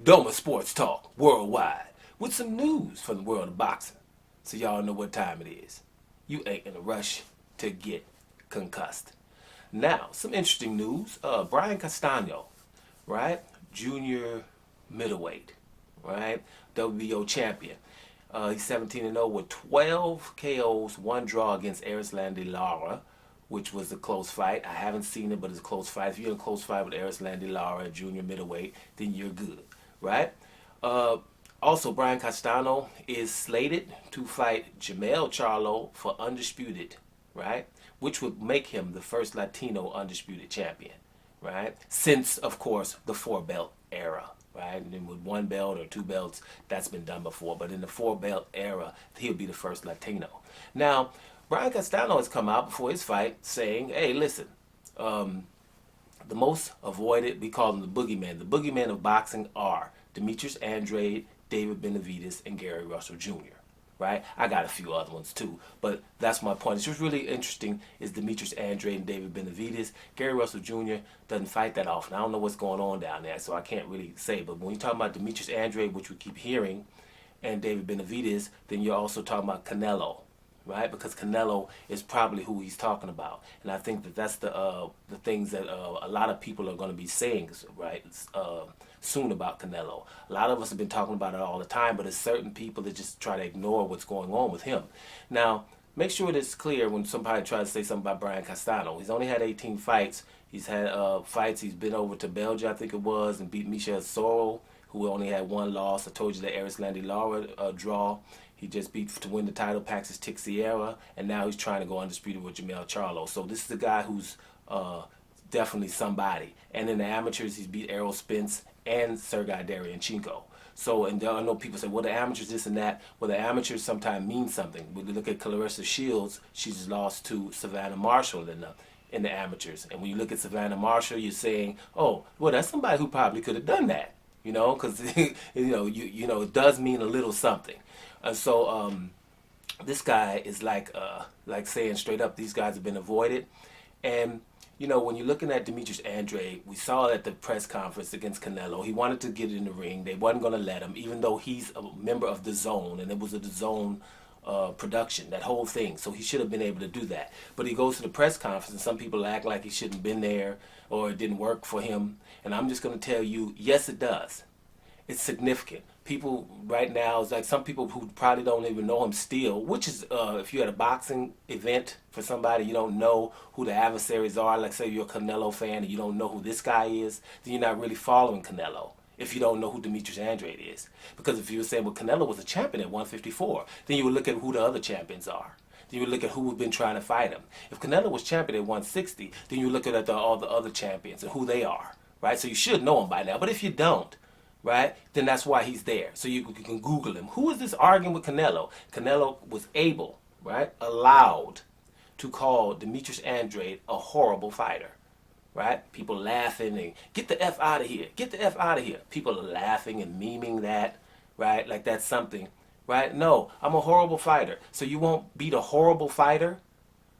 Doma Sports Talk Worldwide with some news from the world of boxing. So y'all know what time it is. You ain't in a rush to get concussed. Now, some interesting news. Brian Castano, right? Junior middleweight, right? WBO champion. He's 17-0 with 12 KOs, one draw against Erislandy Lara, which was a close fight. I haven't seen it, but it's a close fight. If you're in a close fight with Erislandy Lara, junior middleweight, then you're good, right? Also, Brian Castano is slated to fight Jamel Charlo for undisputed, right? Which would make him the first Latino undisputed champion, right? Since, of course, the four-belt era, right? And then with one belt or two belts, that's been done before. But in the four-belt era, he'll be the first Latino. Now, Brian Castano has come out before his fight saying, hey, listen, the most avoided, we call them the Boogiemen. The Boogiemen of boxing are Demetrius Andrade, David Benavidez, and Gary Russell Jr., right? I got a few other ones too, but that's my point. It's just really interesting is Demetrius Andrade and David Benavidez. Gary Russell Jr. doesn't fight that often. I don't know what's going on down there, so I can't really say. But when you're talking about Demetrius Andrade, which we keep hearing, and David Benavidez, then you're also talking about Canelo, right? Because Canelo is probably who he's talking about, and I think that that's the things that a lot of people are going to be saying, right? Soon about Canelo. A lot of us have been talking about it all the time, but there's certain people that just try to ignore what's going on with him. Now, make sure it's clear when somebody tries to say something about Brian Castano. He's only had 18 fights. He's had fights. He's been over to Belgium, I think it was, and beat Michel Sorrell, who only had one loss. I told you the Erislandy Lara draw. He just beat to win the title Paxis Tixiera, and now he's trying to go undisputed with Jamel Charlo. So this is a guy who's definitely somebody. And in the amateurs, he's beat Errol Spence and Sergei Derevyanchenko. So, and I know people say, well, the amateurs this and that. Well, the amateurs sometimes mean something. When you look at Clarissa Shields, she's lost to Savannah Marshall in the amateurs. And when you look at Savannah Marshall, you're saying, oh, well, that's somebody who probably could have done that. You know, because you know, it does mean a little something. And so this guy is like saying straight up, these guys have been avoided. And you know, when you're looking at Demetrius Andrade, we saw at the press conference against Canelo, he wanted to get in the ring. They wasn't going to let him, even though he's a member of the Zone, and it was a Zone production, that whole thing. So he should have been able to do that. But he goes to the press conference, and some people act like he shouldn't have been there or it didn't work for him. And I'm just going to tell you, yes, it does. It's significant. People right now, it's like some people who probably don't even know him still, which is if you're at a boxing event for somebody, you don't know who the adversaries are, like say you're a Canelo fan and you don't know who this guy is, then you're not really following Canelo if you don't know who Demetrius Andrade is. Because if you were saying, well, Canelo was a champion at 154, then you would look at who the other champions are. Then you would look at who have been trying to fight him. If Canelo was champion at 160, then you look at all the other champions and who they are, right? So you should know him by now. But if you don't, right, then that's why he's there. So you can Google him. Who is this arguing with Canelo? Canelo was able, right, allowed to call Demetrius Andrade a horrible fighter, right? People laughing and get the F out of here, get the F out of here. People are laughing and memeing that, right, like that's something, right? No, I'm a horrible fighter. So you won't beat a horrible fighter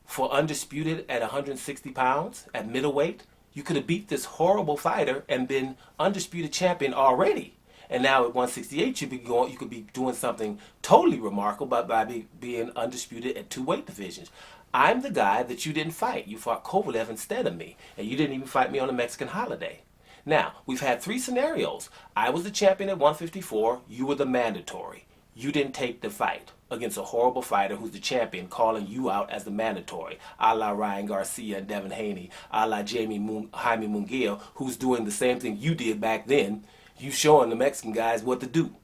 for undisputed at 160 pounds at middleweight? You could have beat this horrible fighter and been undisputed champion already. And now at 168, you could be doing something totally remarkable by being undisputed at two weight divisions. I'm the guy that you didn't fight. You fought Kovalev instead of me. And you didn't even fight me on a Mexican holiday. Now, we've had three scenarios. I was the champion at 154. You were the mandatory. You didn't take the fight against a horrible fighter who's the champion, calling you out as the mandatory, a la Ryan Garcia and Devin Haney, a la Jaime Munguia, who's doing the same thing you did back then. You showing the Mexican guys what to do,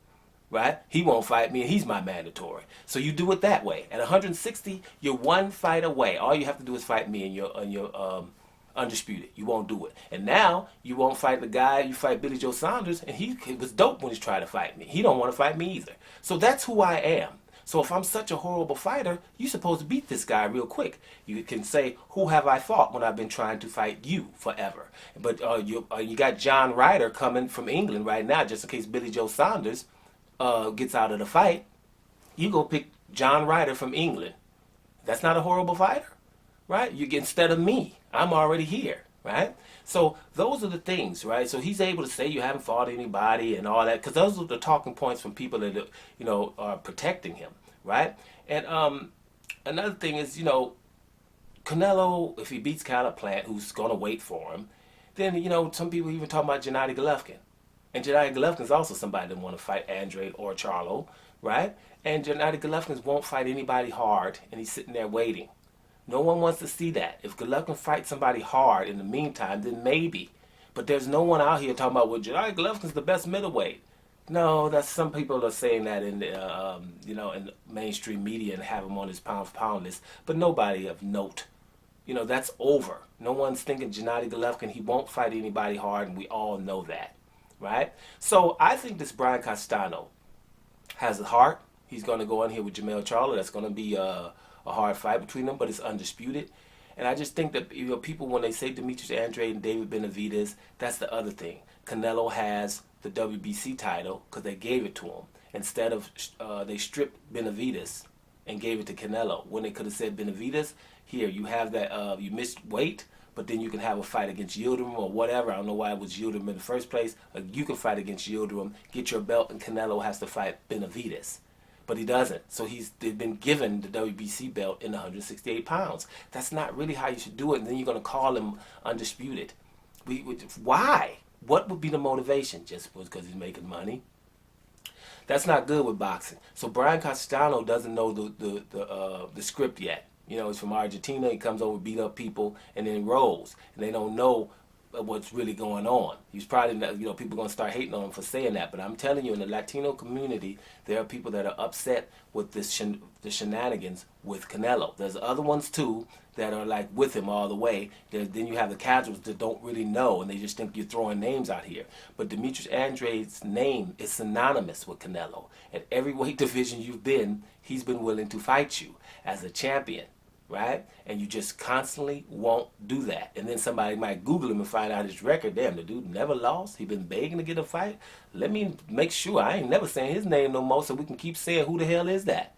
right? He won't fight me, and he's my mandatory. So you do it that way. At 160, you're one fight away. All you have to do is fight me, and you're undisputed. You won't do it. And now you won't fight the guy. You fight Billy Joe Saunders, and he was dope when he's trying to fight me. He don't want to fight me either. So that's who I am. So if I'm such a horrible fighter, you're supposed to beat this guy real quick. You can say, who have I fought when I've been trying to fight you forever? But you got John Ryder coming from England right now, just in case Billy Joe Saunders gets out of the fight. You go pick John Ryder from England. That's not a horrible fighter, right? Instead of me, I'm already here. right? So those are the things, right? So he's able to say you haven't fought anybody and all that, because those are the talking points from people that are protecting him, right? And another thing is, Canelo, if he beats Caliplant, who's gonna wait for him, then some people even talk about Gennady Golovkin, and Gennady Golovkin is also somebody that want to fight Andrade or Charlo, right? And Gennady Golovkin won't fight anybody hard, and he's sitting there waiting. No one wants to see that. If Golovkin fights somebody hard in the meantime, then maybe. But there's no one out here talking about, well, Gennady Golovkin's the best middleweight. No, that's some people are saying that in the in the mainstream media and have him on his pound for pound list, but nobody of note. That's over. No one's thinking Gennady Golovkin. He won't fight anybody hard, and we all know that, right? So I think this Brian Castano has a heart. He's going to go in here with Jermell Charlo. That's going to be a hard fight between them, but it's undisputed. And I just think that people, when they say Demetrius Andrade and David Benavidez, that's the other thing. Canelo has the WBC title because they gave it to him. Instead of they stripped Benavidez and gave it to Canelo, when they could have said, Benavidez, here, you have that, you missed weight, but then you can have a fight against Yildirim or whatever. I don't know why it was Yildirim in the first place. You can fight against Yildirim, get your belt, and Canelo has to fight Benavidez. But he doesn't. So they've been given the WBC belt in 168 pounds. That's not really how you should do it. And then you're going to call him undisputed. Why? What would be the motivation? Just because he's making money? That's not good with boxing. So Brian Castano doesn't know the script yet. He's from Argentina. He comes over, beat up people, and then he rolls. And they don't know what's really going on. He's probably not, people are going to start hating on him for saying that. But I'm telling you, in the Latino community, there are people that are upset with the shenanigans with Canelo. There's other ones, too, that are like with him all the way. Then you have the casuals that don't really know, and they just think you're throwing names out here. But Demetrius Andrade's name is synonymous with Canelo. At every weight division you've been, he's been willing to fight you as a champion. Right? And you just constantly won't do that. And then somebody might Google him and find out his record. Damn, the dude never lost. He been begging to get a fight. Let me make sure I ain't never saying his name no more so we can keep saying who the hell is that.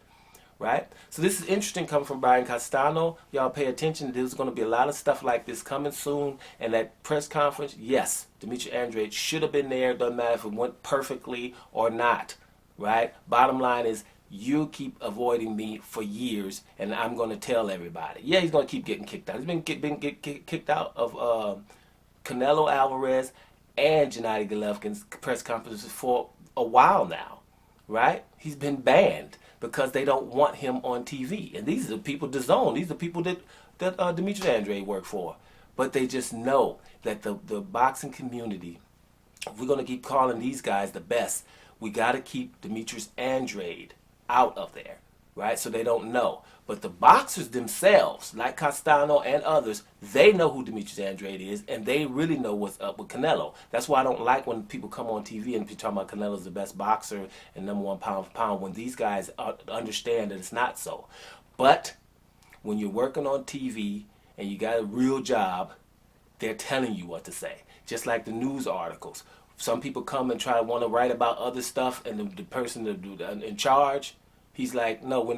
Right? So this is interesting coming from Brian Castano. Y'all pay attention. There's going to be a lot of stuff like this coming soon. And that press conference, yes, Demetrius Andrade should have been there. Doesn't matter if it went perfectly or not. Right? Bottom line is, you keep avoiding me for years, and I'm going to tell everybody. Yeah, he's going to keep getting kicked out. He's been kicked out of Canelo Alvarez and Gennady Golovkin's press conferences for a while now, right? He's been banned because they don't want him on TV. And these are the people, DAZN, these are the people that Demetrius Andrade worked for. But they just know that the boxing community, if we're going to keep calling these guys the best, we got to keep Demetrius Andrade out of there, right? So they don't know. But the boxers themselves, like Castano and others, they know who Demetrius Andrade is, and they really know what's up with Canelo. That's why I don't like when people come on TV and talk about Canelo's the best boxer and #1 pound for pound, when these guys understand that it's not so. But when you're working on TV and you got a real job, they're telling you what to say. Just like the news articles. Some people come and want to write about other stuff, and the person in charge, he's like, no, we're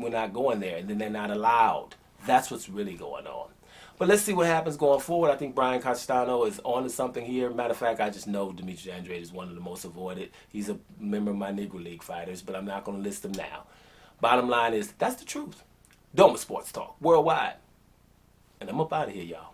not going there, and then they're not allowed. That's what's really going on. But let's see what happens going forward. I think Brian Castano is on to something here. Matter of fact, I just know Demetrius Andrade is one of the most avoided. He's a member of my Negro League fighters, but I'm not going to list them now. Bottom line is, that's the truth. Doma Sports Talk, worldwide. And I'm up out of here, y'all.